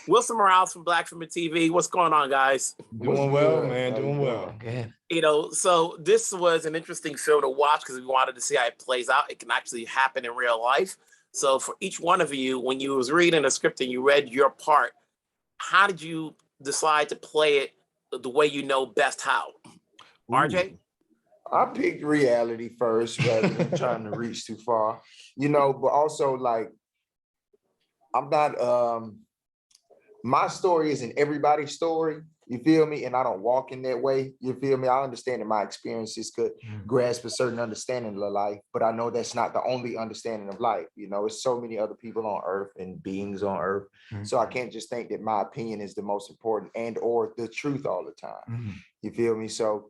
Wilson Morales from Black Film TV. What's going on, guys? Doing well, man. Doing well. Good. So this was an interesting film to watch because we wanted to see how it plays out. It can actually happen in real life. So for each one of you, when you was reading the script and you read your part, how did you decide to play it the way you know best how? RJ? I picked reality first rather than trying to reach too far, but also like, I'm not, my story isn't everybody's story, you feel me? And I don't walk in that way, you feel me? I understand that my experiences could grasp a certain understanding of life, but I know that's not the only understanding of life. It's so many other people on earth and beings on earth. So I can't just think that my opinion is the most important and or the truth all the time. You feel me? So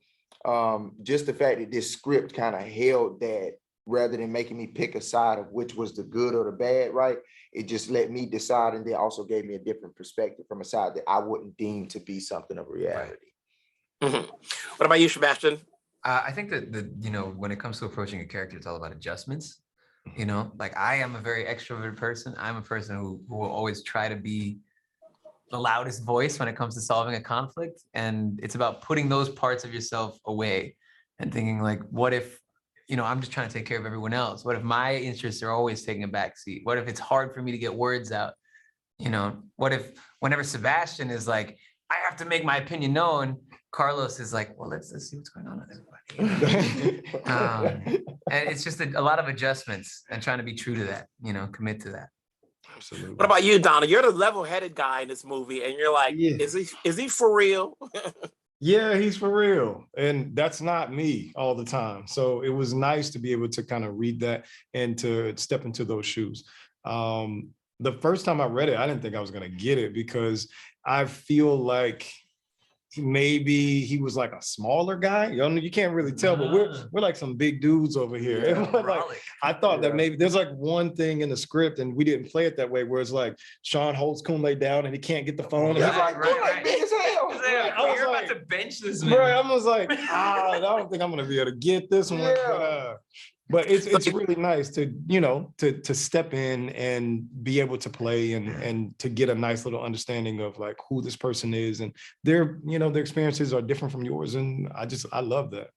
just the fact that this script kind of held that rather than making me pick a side of which was the good or the bad, right? It just let me decide, and then also gave me a different perspective from a side that I wouldn't deem to be something of reality. What about you, Sebastian? I think that when it comes to approaching a character, it's all about adjustments. Like I am a very extroverted person. I'm a person who will always try to be the loudest voice when it comes to solving a conflict. And it's about putting those parts of yourself away and thinking like, what if, I'm just trying to take care of everyone else? What if my interests are always taking a backseat? What if it's hard for me to get words out? What if whenever Sebastian is like, I have to make my opinion known, Carlos is like, well, let's see what's going on with everybody. And it's just a lot of adjustments and trying to be true to that, commit to that. Absolutely. What about you, Donna? You're the level-headed guy in this movie, and you're like, is he for real? Yeah, he's for real. And that's not me all the time. So it was nice to be able to kind of read that and to step into those shoes. The first time I read it, I didn't think I was going to get it because I feel like maybe he was like a smaller guy. You can't really tell, but we're like some big dudes over here. Yeah, I thought that maybe there's like one thing in the script, and we didn't play it that way, where it's like Sean holds Kunle down and he can't get the phone. He's like, big as hell. You're about to bench this man. Right, I was like, I don't think I'm gonna be able to get this one. But it's really nice to to step in and be able to play and to get a nice little understanding of like who this person is, and their experiences are different from yours, and I love that.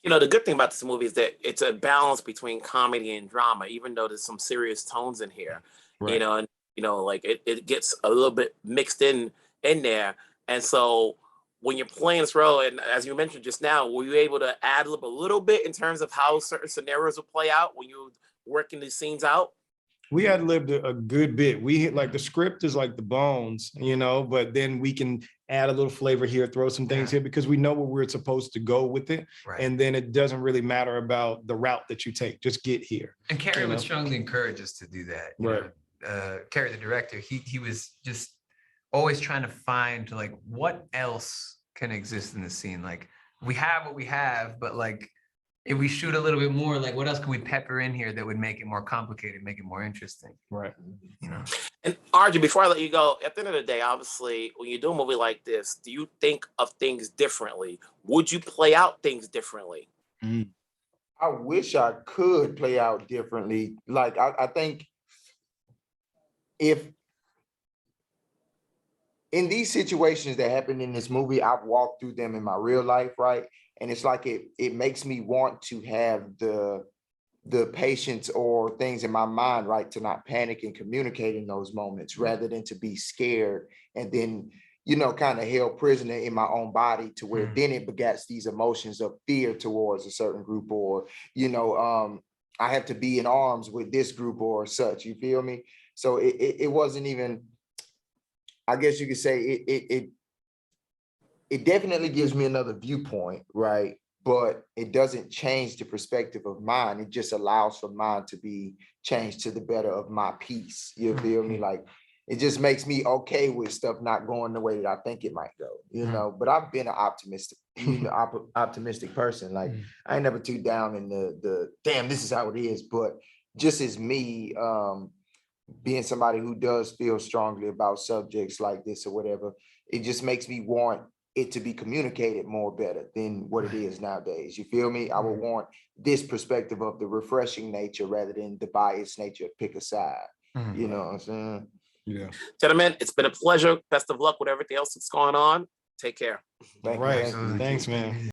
The good thing about this movie is that it's a balance between comedy and drama, even though there's some serious tones in here. Right. And like it gets a little bit mixed in there, and so when you're playing this role, and as you mentioned just now, were you able to add a little bit in terms of how certain scenarios will play out when you're working these scenes out? We had lived a good bit. We hit like the script is like the bones, but then we can add a little flavor here, throw some things here because we know where we're supposed to go with it. Right. And then it doesn't really matter about the route that you take. Just get here. And Carrie would strongly encourage us to do that. Right. Carrie, the director, he was just always trying to find like what else can exist in the scene. Like we have what we have, but like if we shoot a little bit more, like what else can we pepper in here that would make it more complicated, make it more interesting? Right. And RJ, before I let you go, at the end of the day, obviously, when you do a movie like this, do you think of things differently? Would you play out things differently? I wish I could play out differently. Like I think if in these situations that happen in this movie, I've walked through them in my real life, right? And it's like it makes me want to have the patience or things in my mind, right, to not panic and communicate in those moments rather than to be scared and then, kind of held prisoner in my own body to where then it begats these emotions of fear towards a certain group or, I have to be in arms with this group or such, you feel me? So it wasn't even, I guess you could say it definitely gives me another viewpoint, right? But it doesn't change the perspective of mine. It just allows for mine to be changed to the better of my peace. You feel me? Like it just makes me okay with stuff not going the way that I think it might go, but I've been an optimistic person. Like I ain't never too down in the damn, this is how it is. But just as me, being somebody who does feel strongly about subjects like this or whatever, it just makes me want it to be communicated more better than what it is nowadays. You feel me? I would want this perspective of the refreshing nature rather than the biased nature of pick a side. You know what I'm saying? Yeah. Gentlemen, it's been a pleasure. Best of luck with everything else that's going on. Take care. Thank you. Right. Thank you. Thanks, man.